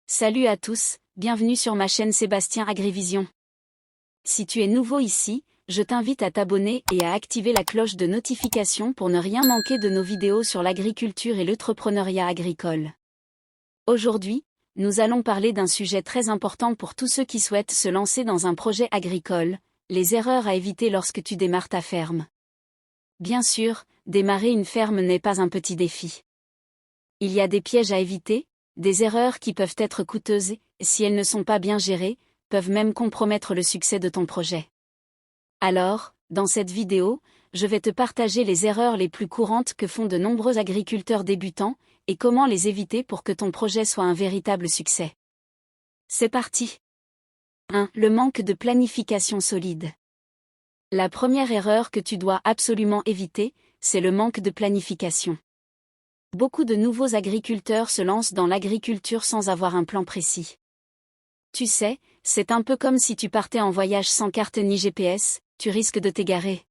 Salut à tous, bienvenue sur ma chaîne Sébastien Agrivision. Si tu es nouveau ici, je t'invite à t'abonner et à activer la cloche de notification pour ne rien manquer de nos vidéos sur l'agriculture et l'entrepreneuriat agricole. Aujourd'hui, nous allons parler d'un sujet très important pour tous ceux qui souhaitent se lancer dans un projet agricole, les erreurs à éviter lorsque tu démarres ta ferme. Bien sûr, démarrer une ferme n'est pas un petit défi. Il y a des pièges à éviter, des erreurs qui peuvent être coûteuses, et si elles ne sont pas bien gérées, peuvent même compromettre le succès de ton projet. Alors, dans cette vidéo, je vais te partager les erreurs les plus courantes que font de nombreux agriculteurs débutants, et comment les éviter pour que ton projet soit un véritable succès. C'est parti. 1. Le manque de planification solide. La première erreur que tu dois absolument éviter, c'est le manque de planification. Beaucoup de nouveaux agriculteurs se lancent dans l'agriculture sans avoir un plan précis. Tu sais, c'est un peu comme si tu partais en voyage sans carte ni GPS, tu risques de t'égarer.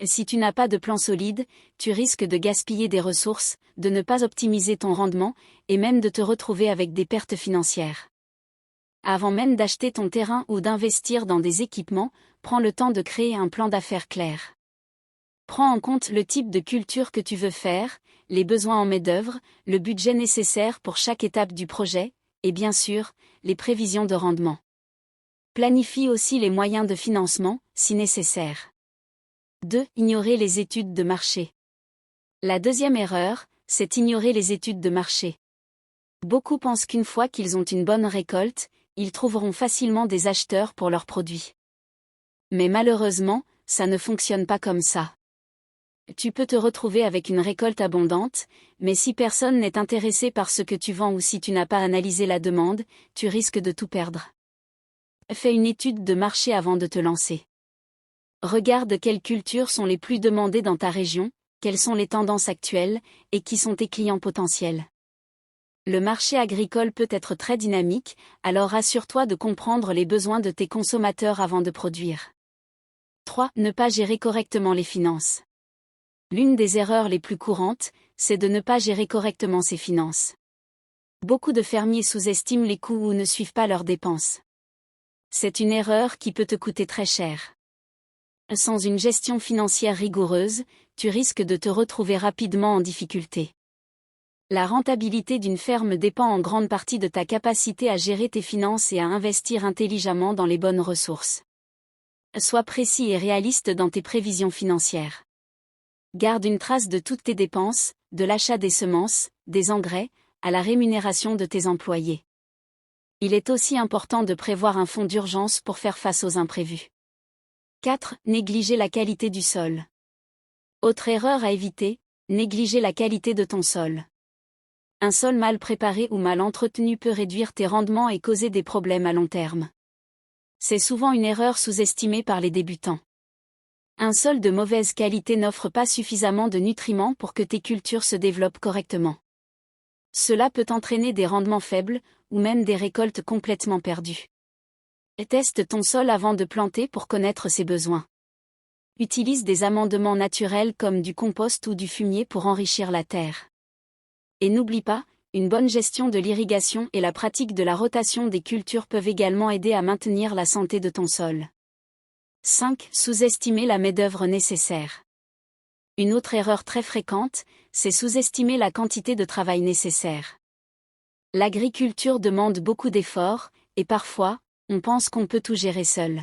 Si tu n'as pas de plan solide, tu risques de gaspiller des ressources, de ne pas optimiser ton rendement, et même de te retrouver avec des pertes financières. Avant même d'acheter ton terrain ou d'investir dans des équipements, prends le temps de créer un plan d'affaires clair. Prends en compte le type de culture que tu veux faire, les besoins en main-d'œuvre, le budget nécessaire pour chaque étape du projet, et bien sûr, les prévisions de rendement. Planifie aussi les moyens de financement, si nécessaire. 2. Ignorer les études de marché. La deuxième erreur, c'est ignorer les études de marché. Beaucoup pensent qu'une fois qu'ils ont une bonne récolte, ils trouveront facilement des acheteurs pour leurs produits. Mais malheureusement, ça ne fonctionne pas comme ça. Tu peux te retrouver avec une récolte abondante, mais si personne n'est intéressé par ce que tu vends ou si tu n'as pas analysé la demande, tu risques de tout perdre. Fais une étude de marché avant de te lancer. Regarde quelles cultures sont les plus demandées dans ta région, quelles sont les tendances actuelles, et qui sont tes clients potentiels. Le marché agricole peut être très dynamique, alors assure-toi de comprendre les besoins de tes consommateurs avant de produire. 3. Ne pas gérer correctement les finances. L'une des erreurs les plus courantes, c'est de ne pas gérer correctement ses finances. Beaucoup de fermiers sous-estiment les coûts ou ne suivent pas leurs dépenses. C'est une erreur qui peut te coûter très cher. Sans une gestion financière rigoureuse, tu risques de te retrouver rapidement en difficulté. La rentabilité d'une ferme dépend en grande partie de ta capacité à gérer tes finances et à investir intelligemment dans les bonnes ressources. Sois précis et réaliste dans tes prévisions financières. Garde une trace de toutes tes dépenses, de l'achat des semences, des engrais, à la rémunération de tes employés. Il est aussi important de prévoir un fonds d'urgence pour faire face aux imprévus. 4. Négliger la qualité du sol. Autre erreur à éviter, négliger la qualité de ton sol. Un sol mal préparé ou mal entretenu peut réduire tes rendements et causer des problèmes à long terme. C'est souvent une erreur sous-estimée par les débutants. Un sol de mauvaise qualité n'offre pas suffisamment de nutriments pour que tes cultures se développent correctement. Cela peut entraîner des rendements faibles, ou même des récoltes complètement perdues. Teste ton sol avant de planter pour connaître ses besoins. Utilise des amendements naturels comme du compost ou du fumier pour enrichir la terre. Et n'oublie pas, une bonne gestion de l'irrigation et la pratique de la rotation des cultures peuvent également aider à maintenir la santé de ton sol. 5. Sous-estimer la main-d'œuvre nécessaire. Une autre erreur très fréquente, c'est sous-estimer la quantité de travail nécessaire. L'agriculture demande beaucoup d'efforts, et parfois, on pense qu'on peut tout gérer seul.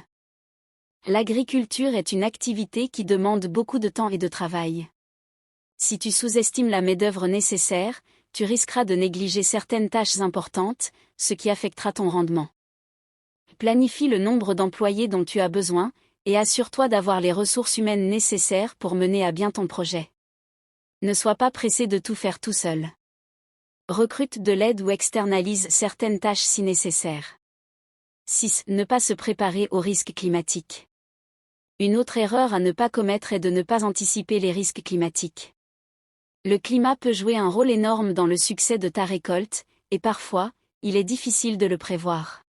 L'agriculture est une activité qui demande beaucoup de temps et de travail. Si tu sous-estimes la main-d'œuvre nécessaire, tu risqueras de négliger certaines tâches importantes, ce qui affectera ton rendement. Planifie le nombre d'employés dont tu as besoin, et assure-toi d'avoir les ressources humaines nécessaires pour mener à bien ton projet. Ne sois pas pressé de tout faire tout seul. Recrute de l'aide ou externalise certaines tâches si nécessaire. 6. Ne pas se préparer aux risques climatiques. Une autre erreur à ne pas commettre est de ne pas anticiper les risques climatiques. Le climat peut jouer un rôle énorme dans le succès de ta récolte, et parfois, il est difficile de le prévoir.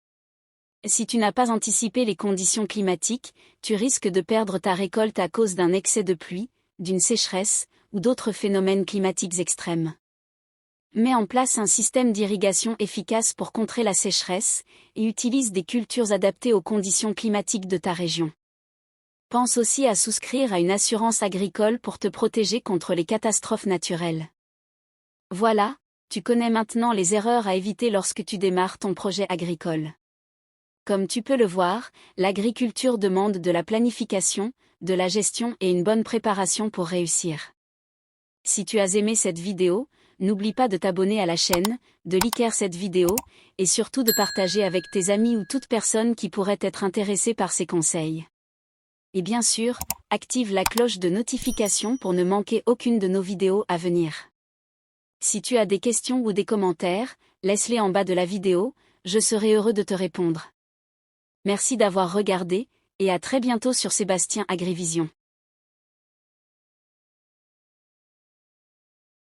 Si tu n'as pas anticipé les conditions climatiques, tu risques de perdre ta récolte à cause d'un excès de pluie, d'une sécheresse, ou d'autres phénomènes climatiques extrêmes. Mets en place un système d'irrigation efficace pour contrer la sécheresse, et utilise des cultures adaptées aux conditions climatiques de ta région. Pense aussi à souscrire à une assurance agricole pour te protéger contre les catastrophes naturelles. Voilà, tu connais maintenant les erreurs à éviter lorsque tu démarres ton projet agricole. Comme tu peux le voir, l'agriculture demande de la planification, de la gestion et une bonne préparation pour réussir. Si tu as aimé cette vidéo, n'oublie pas de t'abonner à la chaîne, de liker cette vidéo, et surtout de partager avec tes amis ou toute personne qui pourrait être intéressée par ces conseils. Et bien sûr, active la cloche de notification pour ne manquer aucune de nos vidéos à venir. Si tu as des questions ou des commentaires, laisse-les en bas de la vidéo, je serai heureux de te répondre. Merci d'avoir regardé, et à très bientôt sur Sébastien Agrivision.